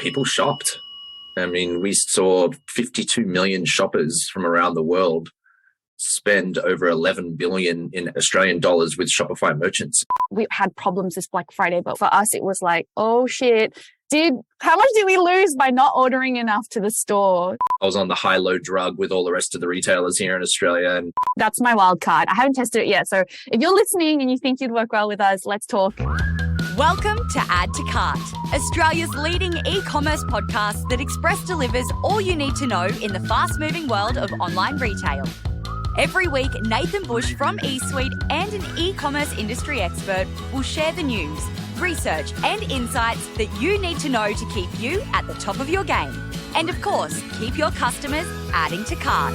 people shopped. I mean, we saw 52 million shoppers from around the world spend over 11 billion in Australian dollars with Shopify merchants. We had problems this Black Friday, but for us, it was like, oh shit, how much did we lose by not ordering enough to the store? I was on the high-low drug with all the rest of the retailers here in Australia. And that's my wild card. I haven't tested it yet. So if you're listening and you think you'd work well with us, let's talk. Welcome to Add to Cart, Australia's leading e-commerce podcast that express delivers all you need to know in the fast-moving world of online retail. Every week, Nathan Bush from eSuite and an e-commerce industry expert will share the news, research and insights that you need to know to keep you at the top of your game. And of course, keep your customers adding to cart.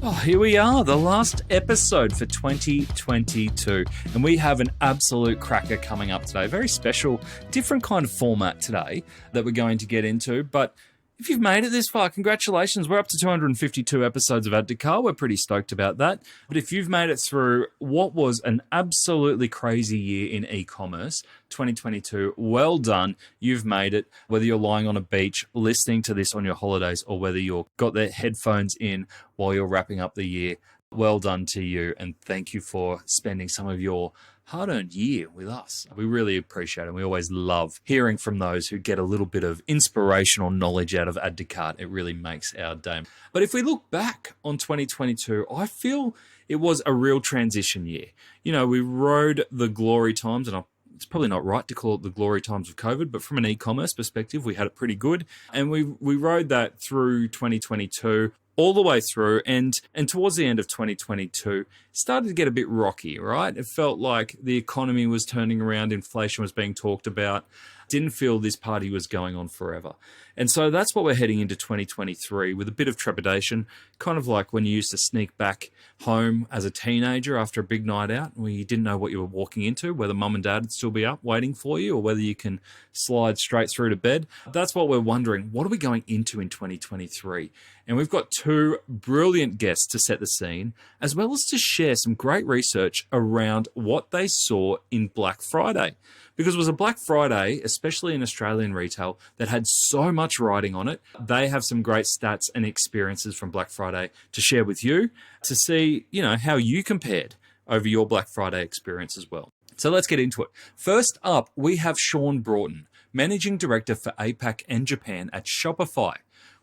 Oh, here we are, the last episode for 2022, and we have an absolute cracker coming up today. Very special, different kind of format today that we're going to get into, but if you've made it this far, congratulations. We're up to 252 episodes of Add to Cart. We're pretty stoked about that. But if you've made it through what was an absolutely crazy year in e-commerce, 2022, well done. You've made it. Whether you're lying on a beach listening to this on your holidays or whether you've got the headphones in while you're wrapping up the year, well done to you. And thank you for spending some of your hard-earned year with us. We really appreciate it. We always love hearing from those who get a little bit of inspirational knowledge out of Add to Cart. It really makes our day. But if we look back on 2022, I feel it was a real transition year. You know, we rode the glory times, and it's probably not right to call it the glory times of COVID, but from an e-commerce perspective, we had it pretty good. And we rode that through 2022. All the way through, and towards the end of 2022, started to get a bit rocky, right? It felt like the economy was turning around, inflation was being talked about. Didn't feel this party was going on forever. And so that's what we're heading into 2023 with a bit of trepidation, kind of like when you used to sneak back home as a teenager after a big night out where you didn't know what you were walking into, whether mum and dad would still be up waiting for you or whether you can slide straight through to bed. That's what we're wondering. What are we going into in 2023? And we've got two brilliant guests to set the scene, as well as to share some great research around what they saw in Black Friday. Because it was a Black Friday, especially in Australian retail, that had so much riding on it. They have some great stats and experiences from Black Friday to share with you to see, you know, how you compared over your Black Friday experience as well. So let's get into it. First up, we have Shaun Broughton, Managing Director for APAC and Japan at Shopify.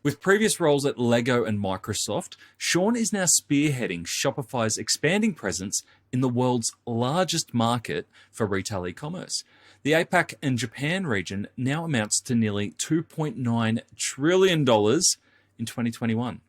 With previous roles at Lego and Microsoft, Shaun is now spearheading Shopify's expanding presence in the world's largest market for retail e-commerce. The APAC and Japan region now amounts to nearly $2.9 trillion in 2021.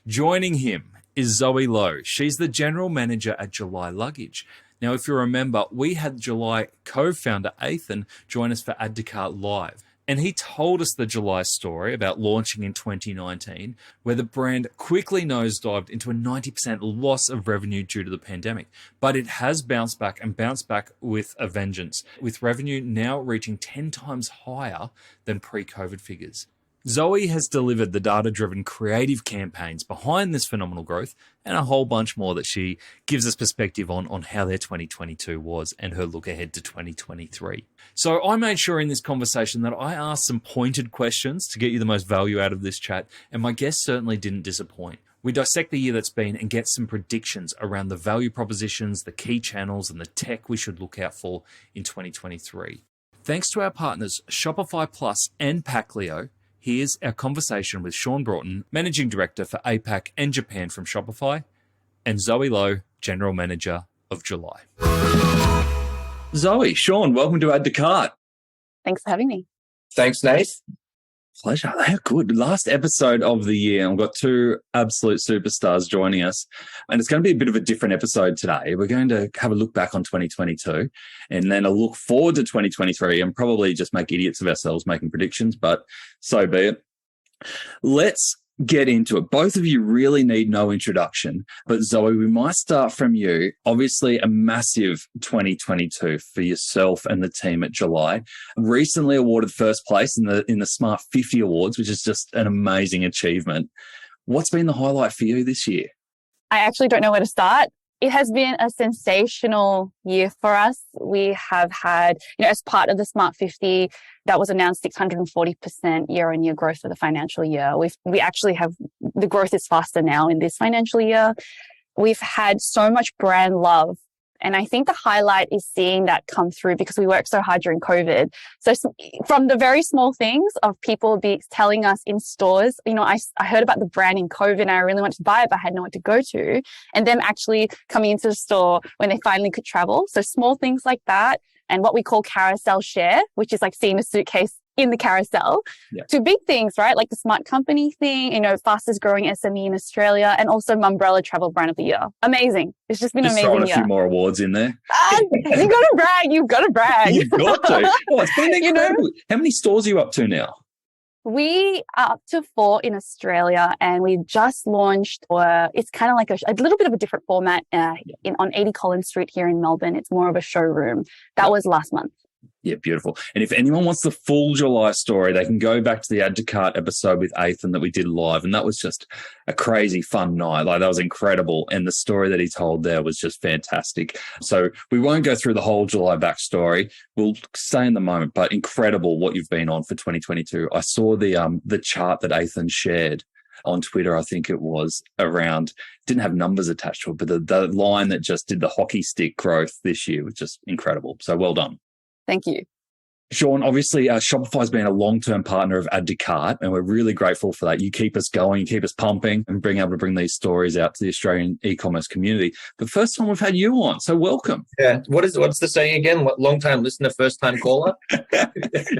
Joining him is Zhoe Low. She's the General Manager at July Luggage. Now, if you remember, we had July co-founder Ethan join us for Add to Cart Live. And he told us the July story about launching in 2019, where the brand quickly nosedived into a 90% loss of revenue due to the pandemic. But it has bounced back and bounced back with a vengeance, with revenue now reaching 10 times higher than pre-COVID figures. Zhoe has delivered the data-driven creative campaigns behind this phenomenal growth and a whole bunch more that she gives us perspective on how their 2022 was and her look ahead to 2023. So I made sure in this conversation that I asked some pointed questions to get you the most value out of this chat, and my guests certainly didn't disappoint. We dissect the year that's been and get some predictions around the value propositions, the key channels, and the tech we should look out for in 2023. Thanks to our partners Shopify Plus and Packleo, here's our conversation with Shaun Broughton, Managing Director for APAC and Japan from Shopify, and Zhoe Low, General Manager of July. Zhoe, Shaun, welcome to Add to Cart. Thanks for having me. thanks, Nath. Pleasure. How good. Last episode of the year. We've got two absolute superstars joining us. And it's going to be a bit of a different episode today. We're going to have a look back on 2022 and then a look forward to 2023 and probably just make idiots of ourselves making predictions, but so be it. Let's get into it. Both of you really need no introduction, but Zhoe, we might start from you. Obviously, a massive 2022 for yourself and the team at July. Recently awarded first place in the Smart 50 Awards, which is just an amazing achievement. What's been the highlight for you this year? I actually don't know where to start. It has been a sensational year for us. We have had, as part of the Smart 50, that was announced 640% year-on-year growth for the financial year. We actually have, the growth is faster now in this financial year. We've had so much brand love. And I think the highlight is seeing that come through because we worked so hard during COVID. So from the very small things of people telling us in stores, I heard about the brand in COVID and I really wanted to buy it, but I had nowhere to go to. And them actually coming into the store when they finally could travel. So small things like that. And what we call carousel share, which is like seeing a suitcase in the carousel, to big things, right? Like the Smart Company thing, fastest growing SME in Australia, and also Mumbrella Travel Brand of the Year. Amazing. It's just been amazing. Throwing a few more awards in there. You got to brag. You've got to brag. You've got to. Oh, it's been incredible. How many stores are you up to now? We are up to 4 in Australia, and we just launched, it's kind of like a little bit of a different format on 80 Collins Street here in Melbourne. It's more of a showroom. That was last month. Yeah, beautiful. And if anyone wants the full July story, they can go back to the Add to Cart episode with Ethan that we did live. And that was just a crazy fun night. Like, that was incredible. And the story that he told there was just fantastic. So we won't go through the whole July backstory. We'll stay in the moment, but incredible what you've been on for 2022. I saw the chart that Ethan shared on Twitter. I think it was around, didn't have numbers attached to it, but the line that just did the hockey stick growth this year was just incredible. So well done. Thank you. Shaun, obviously, Shopify's been a long-term partner of Add to Cart, and we're really grateful for that. You keep us going, you keep us pumping, and being able to bring these stories out to the Australian e-commerce community. The first time we've had you on, so welcome. Yeah. What's the saying again? Long-time listener, first-time caller?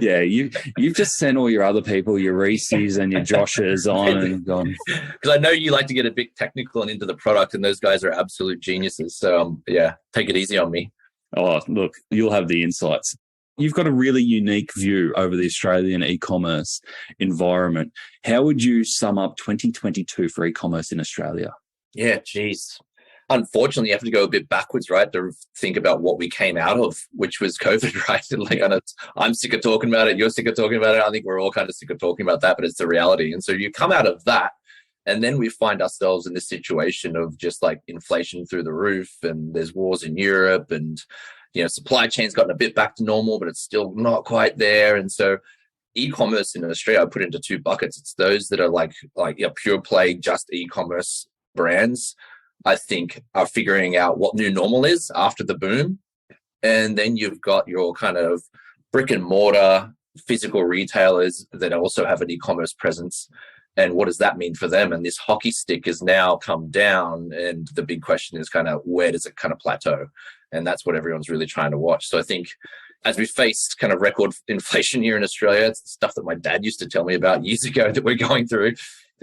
Yeah, you've just sent all your other people, your Reese's and your Joshes on and gone. Because I know you like to get a bit technical and into the product, and those guys are absolute geniuses. So, take it easy on me. Oh, look, you'll have the insights. You've got a really unique view over the Australian e-commerce environment. How would you sum up 2022 for e-commerce in Australia? Yeah, geez. Unfortunately, you have to go a bit backwards, right, to think about what we came out of, which was COVID, right? And I'm sick of talking about it. You're sick of talking about it. I think we're all kind of sick of talking about that, but it's the reality. And so you come out of that, and then we find ourselves in this situation of just like inflation through the roof, and there's wars in Europe, and supply chain's gotten a bit back to normal, but it's still not quite there. And so e-commerce in Australia, I put into 2 buckets. It's those that are like pure play, just e-commerce brands, I think, are figuring out what new normal is after the boom. And then you've got your kind of brick and mortar physical retailers that also have an e-commerce presence. And what does that mean for them? And this hockey stick has now come down. And the big question is kind of, where does it kind of plateau? And that's what everyone's really trying to watch. So I think as we face kind of record inflation here in Australia, it's the stuff that my dad used to tell me about years ago that we're going through.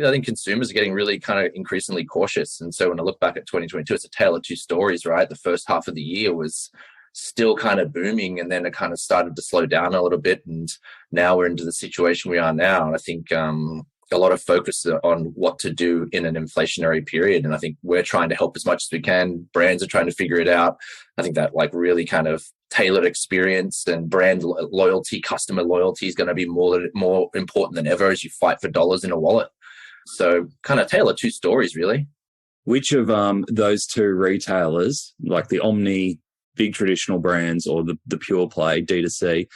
I think consumers are getting really kind of increasingly cautious. And so when I look back at 2022, it's a tale of 2 stories, right? The first half of the year was still kind of booming, and then it kind of started to slow down a little bit. And now we're into the situation we are now. And I think a lot of focus on what to do in an inflationary period. And I think we're trying to help as much as we can. Brands are trying to figure it out. I think that like really kind of tailored experience and brand loyalty, customer loyalty is going to be more important than ever as you fight for dollars in a wallet. So kind of tale of 2 stories, really. Which of those 2 retailers, like the Omni big traditional brands or the pure play D2C,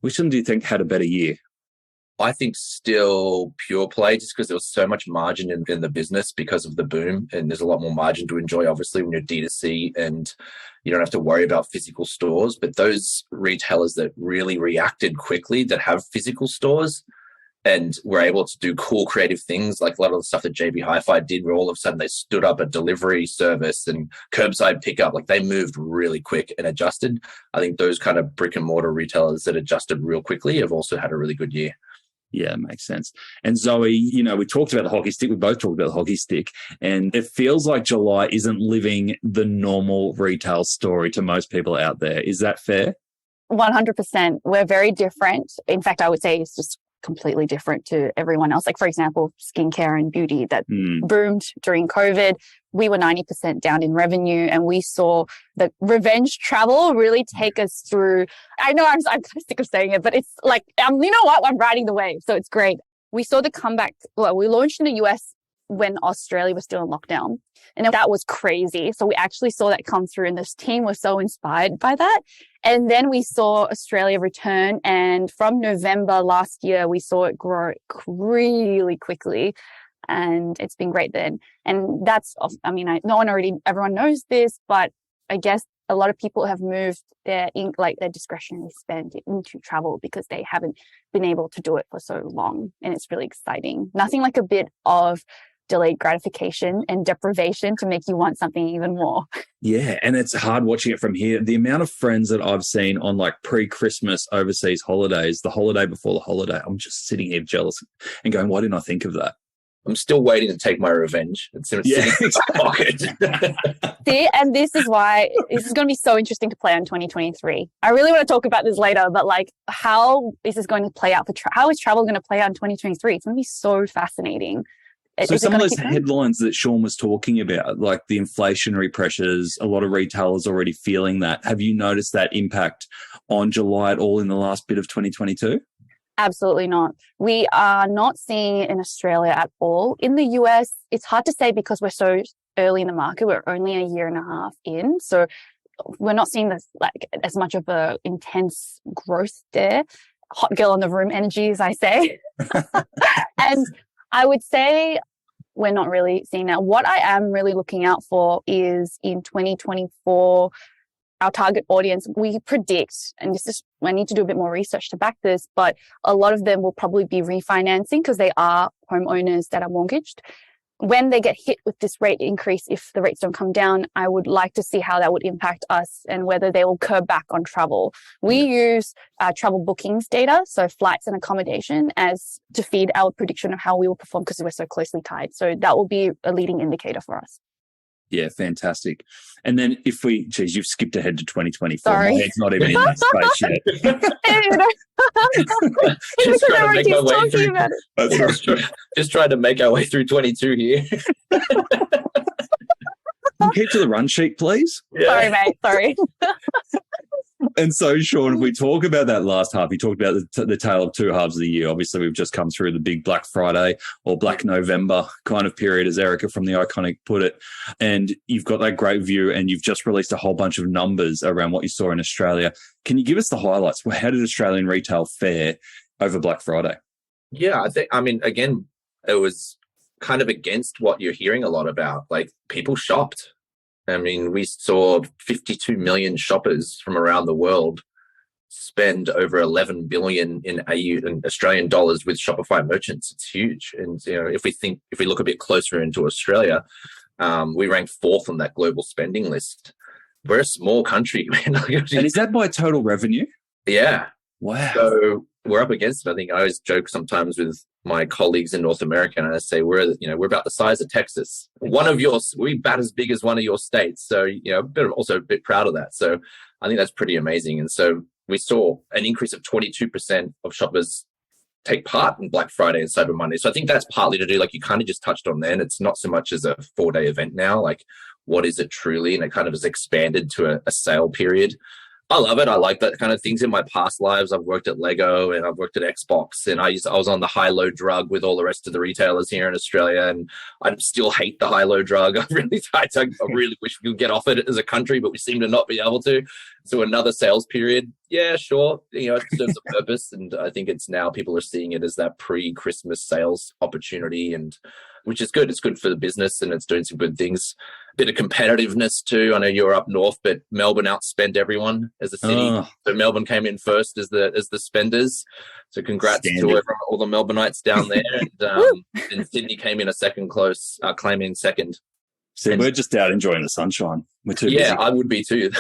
which of them do you think had a better year? I think still pure play, just because there was so much margin in the business because of the boom, and there's a lot more margin to enjoy, obviously, when you're D2C and you don't have to worry about physical stores. But those retailers that really reacted quickly, that have physical stores and were able to do cool creative things, like a lot of the stuff that JB Hi-Fi did, where all of a sudden they stood up a delivery service and curbside pickup, like they moved really quick and adjusted. I think those kind of brick and mortar retailers that adjusted real quickly have also had a really good year. Yeah, makes sense. And Zoe, we talked about the hockey stick. We both talked about the hockey stick. And it feels like July isn't living the normal retail story to most people out there. Is that fair? 100%. We're very different. In fact, I would say it's just completely different to everyone else. Like, for example, skincare and beauty that boomed during COVID. We were 90% down in revenue, and we saw the revenge travel really take us through. I know I'm kind of sick of saying it, but it's like, you know what? I'm riding the wave. So it's great. We saw the comeback. Well, we launched in the US when Australia was still in lockdown. And that was crazy. So we actually saw that come through, and this team was so inspired by that. And then we saw Australia return. And from November last year, we saw it grow really quickly. And it's been great then. And that's, I mean, everyone knows this, but I guess a lot of people have moved their discretionary spend into travel because they haven't been able to do it for so long. And it's really exciting. Nothing like a bit of delayed gratification and deprivation to make you want something even more. Yeah, and it's hard watching it from here. The amount of friends that I've seen on like pre-Christmas overseas holidays, the holiday before the holiday, I'm just sitting here jealous and going, why didn't I think of that? I'm still waiting to take my revenge. It's sitting in my pocket. See, and this is why this is going to be so interesting to play on 2023. I really want to talk about this later, but like, how is this going to play out how is travel going to play out in 2023? It's going to be so fascinating. So some of those headlines that Shaun was talking about, like the inflationary pressures, a lot of retailers already feeling that. Have you noticed that impact on July at all in the last bit of 2022? Absolutely not. We are not seeing it in Australia at all. In the US, it's hard to say because we're so early in the market. We're only a year and a half in. So we're not seeing this like as much of a intense growth there. Hot girl in the room energy, as I say. And I would say we're not really seeing that. What I am really looking out for is in 2024, our target audience, we predict, and this is, I need to do a bit more research to back this, but a lot of them will probably be refinancing because they are homeowners that are mortgaged. When they get hit with this rate increase, if the rates don't come down, I would like to see how that would impact us and whether they will curb back on travel. We use travel bookings data, so flights and accommodation, as to feed our prediction of how we will perform because we're so closely tied. So that will be a leading indicator for us. Yeah, fantastic. And then if you've skipped ahead to 2024. Sorry. My head's not even in that space yet. Just trying to make our way through 22 here. Keep to the run sheet, please. Yeah. Sorry, mate. Sorry. And so, Shaun, if we talk about that last half, you talked about the tale of two halves of the year. Obviously, we've just come through the big Black Friday or Black November kind of period, as Erica from The Iconic put it. And you've got that great view, and you've just released a whole bunch of numbers around what you saw in Australia. Can you give us the highlights? Well, how did Australian retail fare over Black Friday? Yeah, again, it was kind of against what you're hearing a lot about. Like, people shopped. I mean, we saw 52 million shoppers from around the world spend over 11 billion in Australian dollars with Shopify merchants. It's huge. And if we look a bit closer into Australia, we rank 4th on that global spending list. We're a small country, man. And is that by total revenue? Yeah. Wow. So we're up against it. I think I always joke sometimes with my colleagues in North America, and I say we're about the size of Texas. We bat as big as one of your states. So also a bit proud of that. So I think that's pretty amazing. And so we saw an increase of 22% of shoppers take part in Black Friday and Cyber Monday. So I think that's partly to do, like you kind of just touched on then, it's not so much as a 4-day event now. Like, what is it truly? And it kind of has expanded to a sale period. I love it. I like that kind of things. In my past lives, I've worked at Lego and I've worked at Xbox, and I was on the high-low drug with all the rest of the retailers here in Australia, and I still hate the high-low drug. I really wish we could get off it as a country, but we seem to not be able to. So another sales period, yeah, sure. It serves a purpose, and I think it's now people are seeing it as that pre-Christmas sales opportunity, and which is good. It's good for the business, and it's doing some good things. Bit of competitiveness too. I know you're up north, but Melbourne outspent everyone as a city. So Melbourne came in first as the spenders. So congrats to everyone, all the Melbourneites down there. And Sydney came in a second close, claiming second. See, we're just out enjoying the sunshine. We're too busy. I would be too.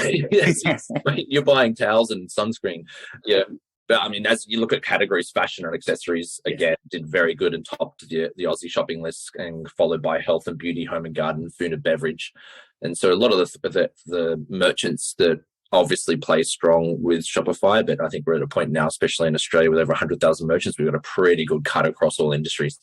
You're buying towels and sunscreen. Yeah. But I mean, as you look at categories, fashion and accessories, again, did very good and topped the Aussie shopping list, and followed by health and beauty, home and garden, food and beverage. And so a lot of the merchants that obviously play strong with Shopify, but I think we're at a point now, especially in Australia with over 100,000 merchants, we've got a pretty good cut across all industries.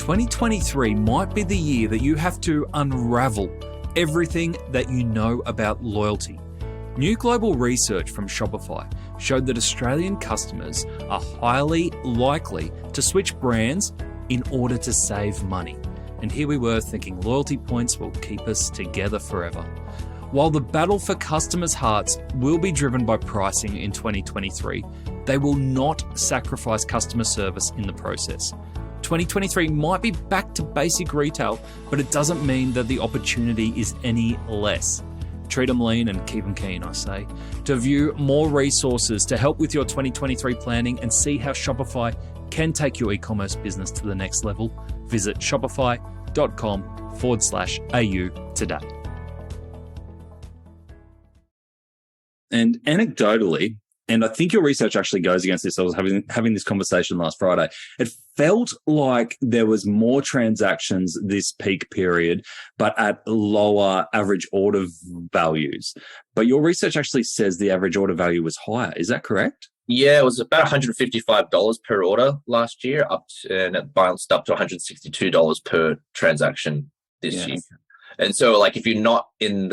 "2023 might be the year that you have to unravel everything that you know about loyalty. New global research from Shopify showed that Australian customers are highly likely to switch brands in order to save money. And here we were thinking loyalty points will keep us together forever. While the battle for customers' hearts will be driven by pricing in 2023, they will not sacrifice customer service in the process. 2023 might be back to basic retail, but it doesn't mean that the opportunity is any less. Treat them lean and keep them keen, I say. To view more resources to help with your 2023 planning and see how Shopify can take your e-commerce business to the next level, visit shopify.com/AU today. And anecdotally, and I think your research actually goes against this. I was having this conversation last Friday. It felt like there was more transactions this peak period, but at lower average order values. But your research actually says the average order value was higher. Is that correct? Yeah, it was about $155 per order last year, and it bounced up to $162 per transaction this year. And so, like, if you're not in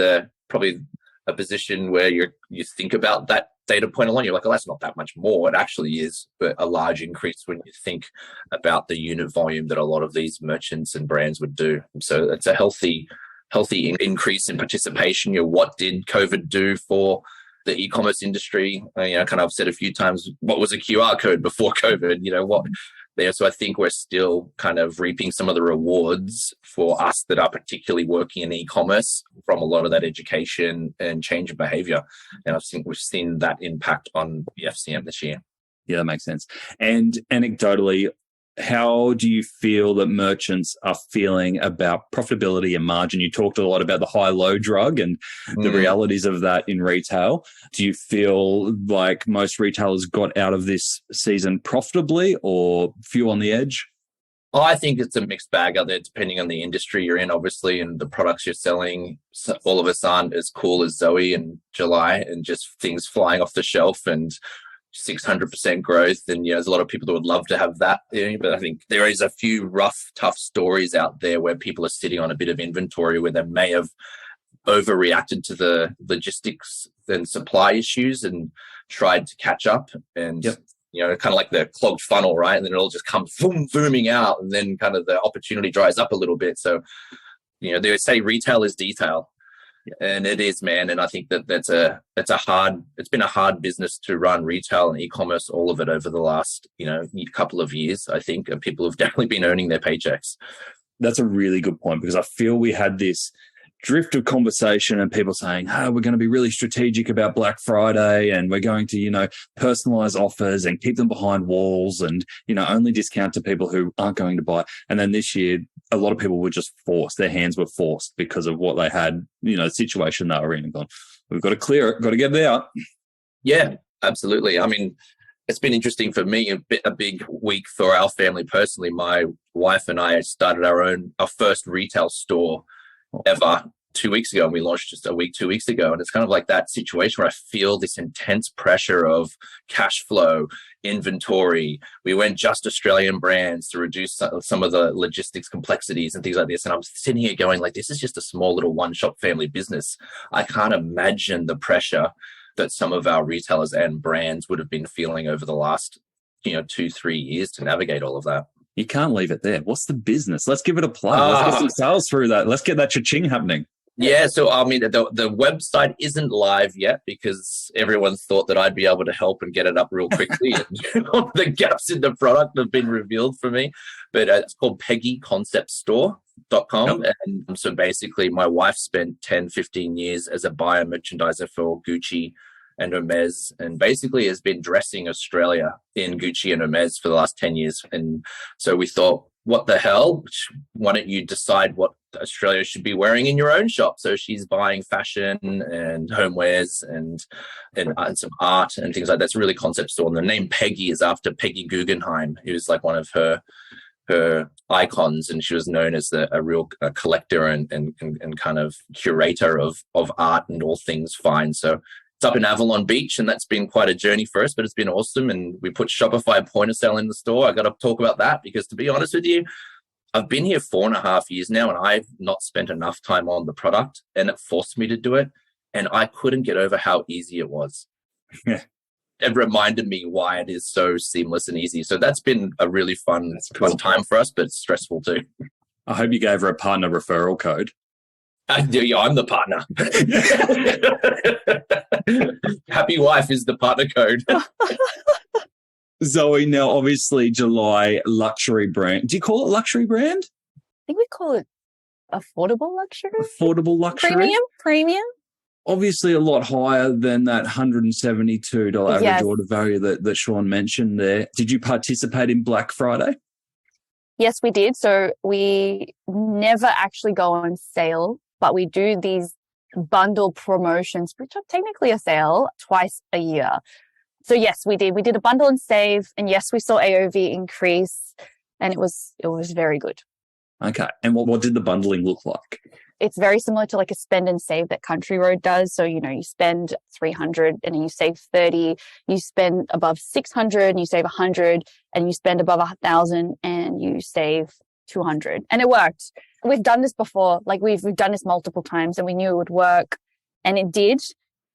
probably a position where you think about that data point alone, you're like, oh, that's not that much more. It actually is, but a large increase when you think about the unit volume that a lot of these merchants and brands would do. So it's a healthy increase in participation. What did COVID do for the e-commerce industry? Kind of I've said a few times, what was a QR code before COVID? So I think we're still kind of reaping some of the rewards for us that are particularly working in e-commerce from a lot of that education and change of behavior. And I think we've seen that impact on the FCM this year. Yeah, that makes sense. And anecdotally, how do you feel that merchants are feeling about profitability and margin? You talked a lot about the high-low drug and the realities of that in retail. Do you feel like most retailers got out of this season profitably or few on the edge? Oh, I think it's a mixed bag out there, depending on the industry you're in, obviously, and the products you're selling. So all of us aren't as cool as Zoe in July and just things flying off the shelf and 600% growth. And there's a lot of people that would love to have that. But I think there is a few rough, tough stories out there where people are sitting on a bit of inventory where they may have overreacted to the logistics and supply issues and tried to catch up. And kind of like the clogged funnel, right? And then it'll just come booming out, and then kind of the opportunity dries up a little bit. So, they say retail is detail. And it is, man. And I think it's been a hard business to run, retail and e-commerce, all of it over the last, couple of years, I think. And people have definitely been earning their paychecks. That's a really good point, because I feel we had this drift of conversation and people saying, we're going to be really strategic about Black Friday and we're going to, personalize offers and keep them behind walls and, only discount to people who aren't going to buy. And then this year, a lot of people were just forced. Their hands were forced because of what they had, the situation they were in, and gone, we've got to clear it, got to get it out. Yeah, absolutely. I mean, it's been interesting for me, a big week for our family personally. My wife and I started our first retail store ever 2 weeks ago, and we launched just 2 weeks ago. And it's kind of like that situation where I feel this intense pressure of cash flow, inventory. We went just Australian brands to reduce some of the logistics complexities and things like this. And I'm sitting here going, like, this is just a small little one-shop family business. I can't imagine the pressure that some of our retailers and brands would have been feeling over the last 2-3 years to navigate all of that. You can't leave it there. What's the business? Let's give it a plug. Let's get some sales through that. Let's get that cha-ching happening. Yeah, so I mean, the website isn't live yet because everyone thought that I'd be able to help and get it up real quickly. And the gaps in the product have been revealed for me. But it's called PeggyConceptStore.com. Yep. And so basically, my wife spent 10-15 years as a buyer merchandiser for Gucci and Hermes, and basically has been dressing Australia in Gucci and Hermes for the last 10 years. And so we thought, what the hell? Why don't you decide what Australia should be wearing in your own shop? So she's buying fashion and homewares and some art and things like that. It's a really concept store. And the name Peggy is after Peggy Guggenheim, who's like one of her icons, and she was known as a real collector and kind of curator of art and all things fine. So it's up in Avalon Beach, and that's been quite a journey for us, but it's been awesome. And we put Shopify point of sale in the store. I got to talk about that because, to be honest with you, I've been here 4.5 years now, and I've not spent enough time on the product, and it forced me to do it. And I couldn't get over how easy it was. Yeah. It reminded me why it is so seamless and easy. So that's been a really fun time for us, but stressful too. I hope you gave her a partner referral code. I'm the partner. Happy wife is the partner code. Zoe, now obviously July luxury brand. Do you call it luxury brand? I think we call it affordable luxury. Affordable luxury? Premium. Obviously a lot higher than that $172 average Yes. order value that Shaun mentioned there. Did you participate in Black Friday? Yes, we did. So we never actually go on sale, but we do these bundle promotions, which are technically a sale, twice a year. So yes, we did. We did a bundle and save, and yes, we saw AOV increase, and it was very good. Okay. And what did the bundling look like? It's very similar to like a spend and save that Country Road does. So, you spend 300 and then you save 30, you spend above 600 and you save 100, and you spend above 1,000 and you save 200. And it worked. We've done this before. Like we've done this multiple times, and we knew it would work, and it did.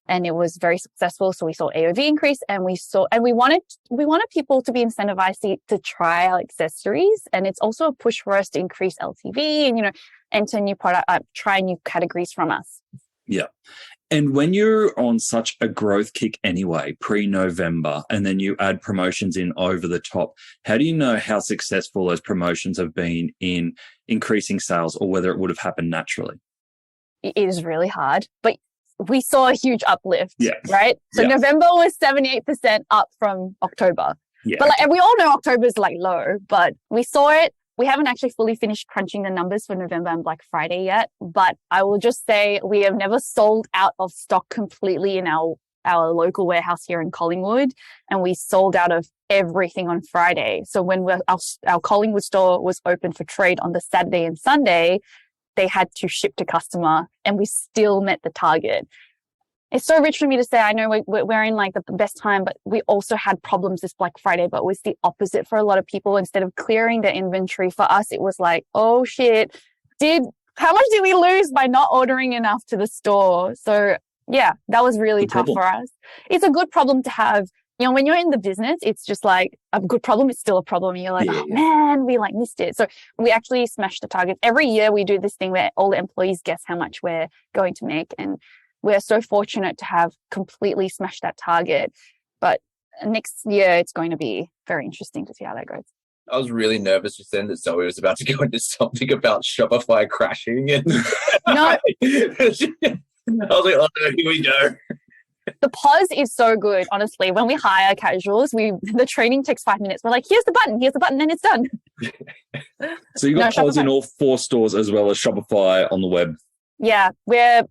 And it was very successful. So we saw AOV increase, and we wanted people to be incentivized to try our accessories. And it's also a push for us to increase LTV and, enter new product, try new categories from us. Yeah. And when you're on such a growth kick anyway, pre-November, and then you add promotions in over the top, how do you know how successful those promotions have been in increasing sales, or whether it would have happened naturally? It is really hard, but we saw a huge uplift, right? So Yeah. November was 78% up from October. Yeah. But and we all know October is low, but we saw it. We haven't actually fully finished crunching the numbers for November and Black Friday yet, but I will just say we have never sold out of stock completely in our local warehouse here in Collingwood, and we sold out of everything on Friday. So when our Collingwood store was open for trade on the Saturday and Sunday, they had to ship to customer, and we still met the target. It's so rich for me to say, I know we're in the best time, but we also had problems this Black Friday, but it was the opposite for a lot of people. Instead of clearing their inventory, for us, it was like, oh shit, how much did we lose by not ordering enough to the store? So yeah, that was really tough for us. It's a good problem to have. When you're in the business, it's just like a good problem. It's still a problem. You're like, oh man, we missed it. So we actually smashed the targets. Every year we do this thing where all the employees guess how much we're going to make. And we're so fortunate to have completely smashed that target. But next year, it's going to be very interesting to see how that goes. I was really nervous just then that Zoe was about to go into something about Shopify crashing. And No. I was like, oh no, here we go. The pause is so good, honestly. When we hire casuals, the training takes 5 minutes. We're like, here's the button, then it's done. So you got pause Shopify. in all 4 stores as well as Shopify on the web. Yeah, we're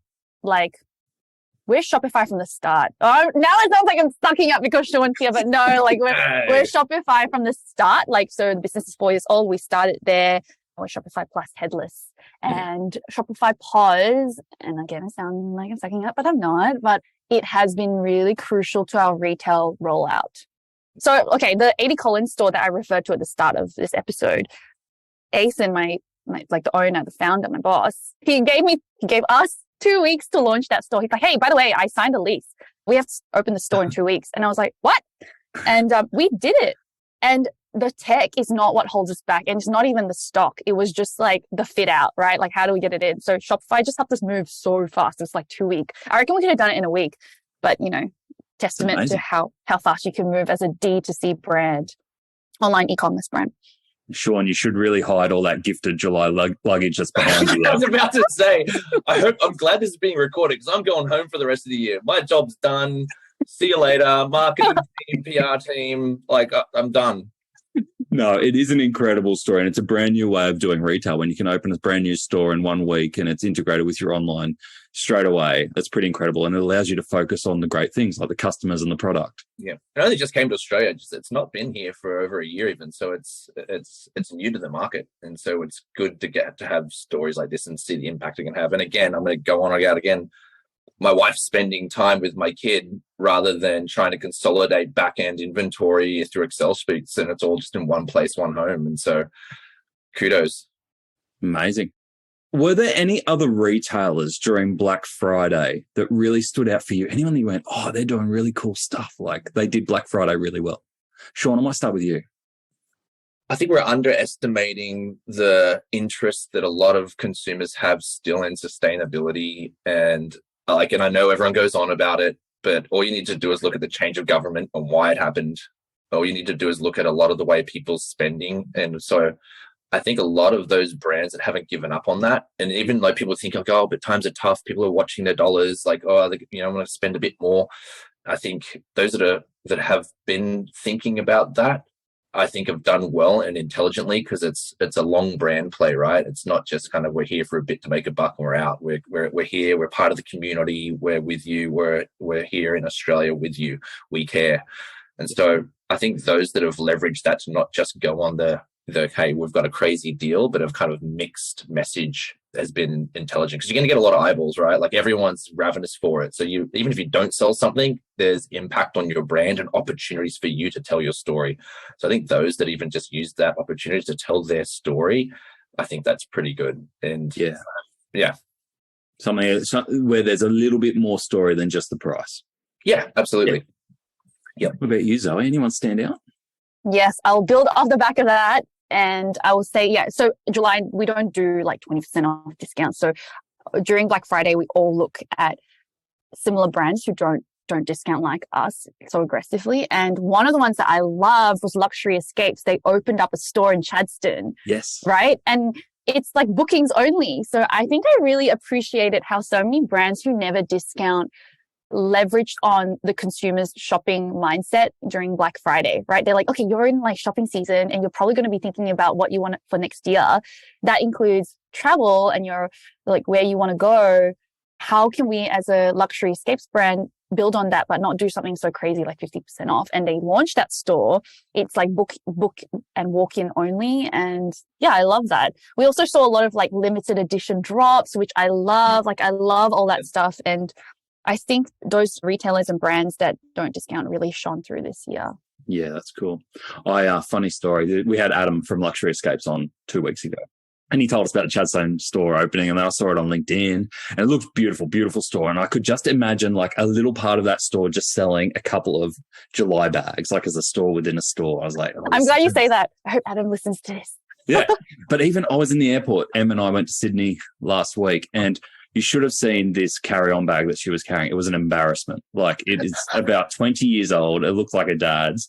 Shopify from the start. Oh, now it sounds like I'm sucking up because Shaun's here, but no, we're Shopify from the start. So the business is 4 years old. We started there. We're Shopify Plus headless and Shopify Pause. And again, I sound like I'm sucking up, but I'm not. But it has been really crucial to our retail rollout. So, okay, the 80 Collins store that I referred to at the start of this episode, Asen, my the owner, the founder, my boss, he gave us 2 weeks to launch that store. He's like, hey, by the way, I signed a lease. We have to open the store in 2 weeks. And I was like, what? And we did it. And the tech is not what holds us back. And it's not even the stock. It was just the fit out, right? How do we get it in? So Shopify just helped us move so fast. It's 2 weeks. I reckon we could have done it in a week. But, testament to how fast you can move as a D2C brand, online e-commerce brand. Shaun, you should really hide all that gifted July luggage that's behind you. I was about to say, I'm glad this is being recorded because I'm going home for the rest of the year. My job's done. See you later. Marketing team, PR team, I'm done. No, it is an incredible story, and it's a brand new way of doing retail when you can open a brand new store in 1 week and it's integrated with your online straight away. That's pretty incredible, and it allows you to focus on the great things like the customers and the product. Yeah, it only just came to Australia. It's not been here for over a year even, so it's new to the market, and so it's good to get to have stories like this and see the impact it can have. And again, I'm going to go on about again. My wife's spending time with my kid rather than trying to consolidate back-end inventory through Excel sheets, and it's all just in one place, one home. And so kudos. Amazing. Were there any other retailers during Black Friday that really stood out for you? Anyone that you went, oh, they're doing really cool stuff, like they did Black Friday really well? Shaun, I might start with you. I think we're underestimating the interest that a lot of consumers have still in sustainability. And I know everyone goes on about it, but all you need to do is look at the change of government and why it happened. All you need to do is look at a lot of the way people's spending. And so I think a lot of those brands that haven't given up on that, and even like people think like, oh, but times are tough. People are watching their dollars, like, oh, I'm going to spend a bit more. I think those that have been thinking about that, I think have done well and intelligently, because it's a long brand play, right? It's not just kind of we're here for a bit to make a buck and we're out. We're here. We're part of the community. We're with you. We're here in Australia with you. We care, and so I think those that have leveraged that to not just go on the hey, we've got a crazy deal, but have kind of mixed message has been intelligent, because you're going to get a lot of eyeballs, right? Like everyone's ravenous for it. So even if you don't sell something, there's impact on your brand and opportunities for you to tell your story. So I think those that even just use that opportunity to tell their story, I think that's pretty good. And yeah. Something where there's a little bit more story than just the price. Yeah, absolutely. Yeah. What about you, Zoe? Anyone stand out? Yes, I'll build off the back of that. And I will say, so July, we don't do like 20% off discounts. So during Black Friday, we all look at similar brands who don't discount like us so aggressively. And one of the ones that I loved was Luxury Escapes. They opened up a store in Chadstone. Yes. Right? And it's like bookings only. So I think I really appreciated how so many brands who never discount leveraged on the consumer's shopping mindset during Black Friday, right? They're like, okay, you're in like shopping season and you're probably going to be thinking about what you want for next year. That includes travel and you're like where you want to go. How can we as a Luxury Escapes brand build on that, but not do something so crazy like 50% off? And they launched that store. It's like book and walk in only. And yeah, I love that. We also saw a lot of like limited edition drops, which I love. Like I love all that stuff. And I think those retailers and brands that don't discount really shone through this year. Yeah, that's cool. Funny story. We had Adam from Luxury Escapes on 2 weeks ago, and he told us about a Chadstone store opening, and then I saw it on LinkedIn, and it looked beautiful, beautiful store. And I could just imagine like a little part of that store just selling a couple of July bags, like as a store within a store. I was like, I'm glad you say that. I hope Adam listens to this. Yeah. But even I was in the airport. Em and I went to Sydney last week, and you should have seen this carry-on bag that she was carrying. It was an embarrassment. Like, it is about 20 years old. It looked like a dad's.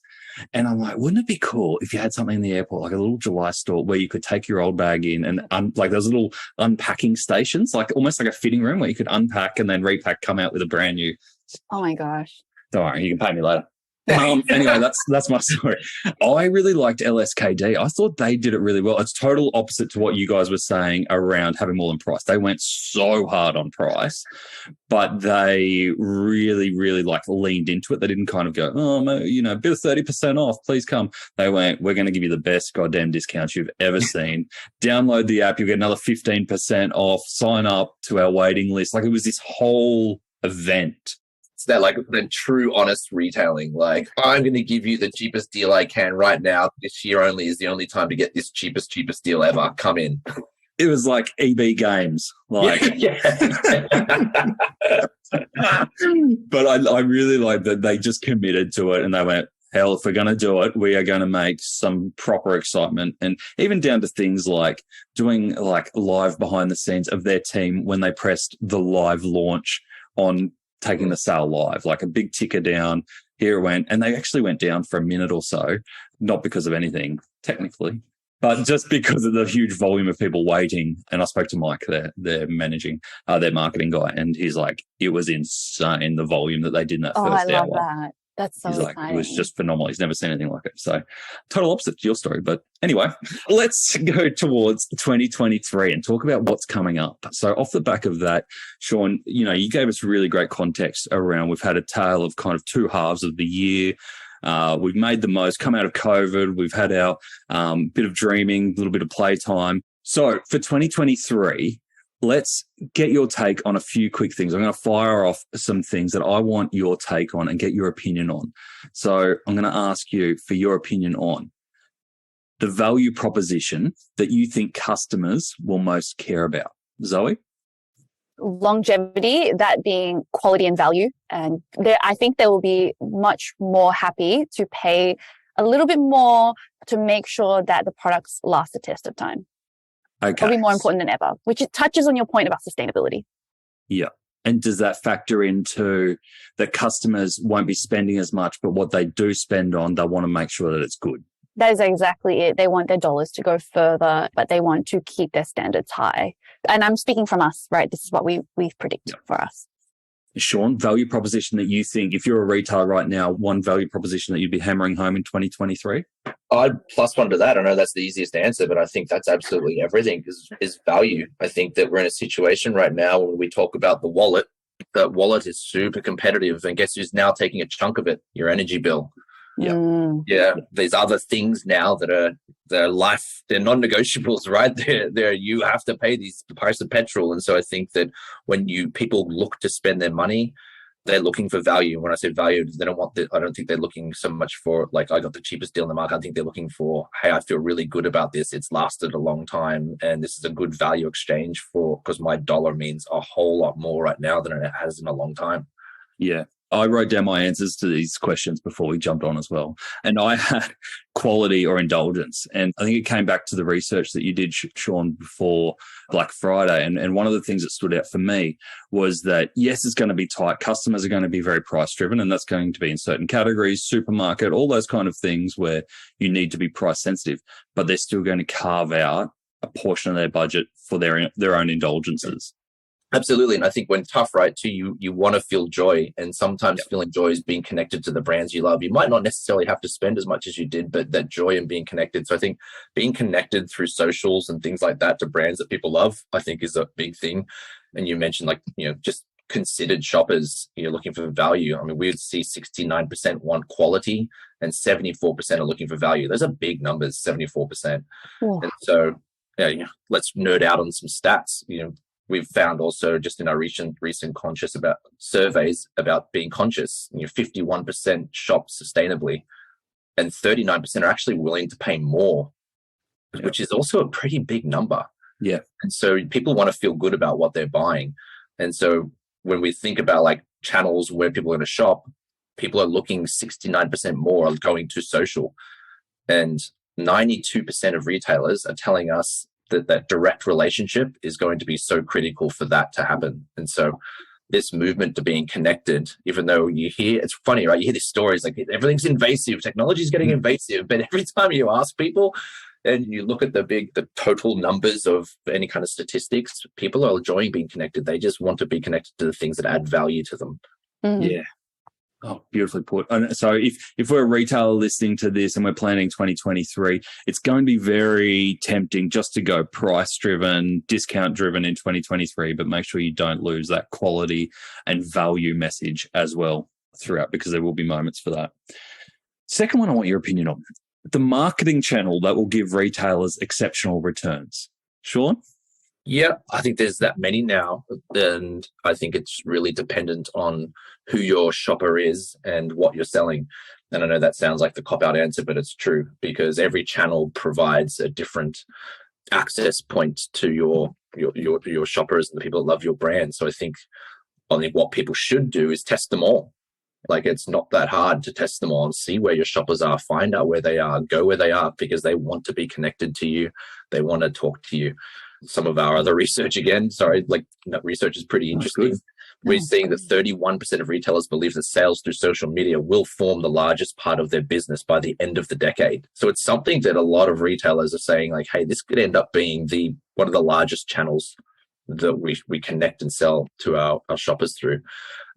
And I'm like, wouldn't it be cool if you had something in the airport, like a little July store where you could take your old bag in and like those little unpacking stations, like almost like a fitting room where you could unpack and then repack, come out with a brand new. Oh my gosh. Don't worry, you can pay me later. Anyway, that's my story. I really liked LSKD. I thought they did it really well. It's total opposite to what you guys were saying around having more than price. They went so hard on price, but they really, really like leaned into it. They didn't kind of go, oh, bit of 30% off, please come. They went, we're going to give you the best goddamn discounts you've ever seen. Download the app, you'll get another 15% off. Sign up to our waiting list. Like, it was this whole event. It's that like the true honest retailing. Like, I'm going to give you the cheapest deal I can right now. This year only is the only time to get this cheapest deal ever. Come in. It was like EB Games. Like, But I really like that they just committed to it, and they went, hell, if we're going to do it, we are going to make some proper excitement. And even down to things like doing like live behind the scenes of their team when they pressed the live launch on taking the sale live, like a big ticker down. Here it went. And they actually went down for a minute or so, not because of anything technically, but just because of the huge volume of people waiting. And I spoke to Mike, their marketing guy, and he's like, it was insane, the volume that they did in that first hour. I love that. That's so exciting. Like, it was just phenomenal. He's never seen anything like it. So total opposite to your story. But anyway, let's go towards 2023 and talk about what's coming up. So off the back of that, Shaun, you gave us really great context around, we've had a tale of kind of two halves of the year. We've made the most, come out of COVID. We've had our bit of dreaming, a little bit of playtime. So for 2023, let's get your take on a few quick things. I'm going to fire off some things that I want your take on and get your opinion on. So I'm going to ask you for your opinion on the value proposition that you think customers will most care about. Zoe? Longevity, that being quality and value. And I think they will be much more happy to pay a little bit more to make sure that the products last the test of time. Okay. It'll be more important than ever, which it touches on your point about sustainability. Yeah. And does that factor into that customers won't be spending as much, but what they do spend on, they want to make sure that it's good? That is exactly it. They want their dollars to go further, but they want to keep their standards high. And I'm speaking from us, right? This is what we predict for us. Shaun, value proposition that you think, if you're a retailer right now, one value proposition that you'd be hammering home in 2023? I'd plus one to that. I know that's the easiest answer, but I think that's absolutely everything is value. I think that we're in a situation right now when we talk about the wallet is super competitive, and guess who's now taking a chunk of it? Your energy bill. Yeah. There's other things now that are they're non-negotiables, right? They're you have to pay the price of petrol. And so I think that when people look to spend their money, they're looking for value. When I say value, they don't want I don't think they're looking so much for like, I got the cheapest deal in the market. I think they're looking for, hey, I feel really good about this. It's lasted a long time, and this is a good value exchange because my dollar means a whole lot more right now than it has in a long time. Yeah. I wrote down my answers to these questions before we jumped on as well. And I had quality or indulgence. And I think it came back to the research that you did, Shaun, before Black Friday. And one of the things that stood out for me was that, yes, it's going to be tight. Customers are going to be very price driven, and that's going to be in certain categories, supermarket, all those kind of things where you need to be price sensitive, but they're still going to carve out a portion of their budget for their own indulgences. Absolutely. And I think when tough, right, too, you want to feel joy. And sometimes feeling joy is being connected to the brands you love. You might not necessarily have to spend as much as you did, but that joy in being connected. So I think being connected through socials and things like that to brands that people love, I think is a big thing. And you mentioned just considered shoppers, looking for value. I mean, we would see 69% want quality and 74% are looking for value. Those are big numbers, 74%. Oh. And so let's nerd out on some stats. We've found also just in our recent conscious about surveys about being conscious, 51% shop sustainably and 39% are actually willing to pay more, which is also a pretty big number. Yeah. And so people want to feel good about what they're buying. And so when we think about like channels where people are going to shop, people are looking 69% more going to social, and 92% of retailers are telling us that direct relationship is going to be so critical for that to happen. And so this movement to being connected, even though it's funny, right? You hear these stories like everything's invasive, technology is getting invasive, but every time you ask people and you look at the total numbers of any kind of statistics, people are enjoying being connected. They just want to be connected to the things that add value to them. Mm-hmm. Yeah. Oh, beautifully put. And so if we're a retailer listening to this and we're planning 2023, it's going to be very tempting just to go price driven, discount driven in 2023, but make sure you don't lose that quality and value message as well throughout, because there will be moments for that. Second one, I want your opinion on the marketing channel that will give retailers exceptional returns. Shaun? Yeah, I think there's that many now, and I think it's really dependent on who your shopper is and what you're selling. And I know that sounds like the cop-out answer, but it's true, because every channel provides a different access point to your shoppers and the people that love your brand. So I think what people should do is test them all. Like, it's not that hard to test them all and see where your shoppers are, find out where they are, go where they are, because they want to be connected to you. They want to talk to you. Some of our other research that research is pretty interesting. We're seeing that 31% of retailers believe that sales through social media will form the largest part of their business by the end of the decade. So it's something that a lot of retailers are saying, like, hey, this could end up being one of the largest channels that we connect and sell to our shoppers through.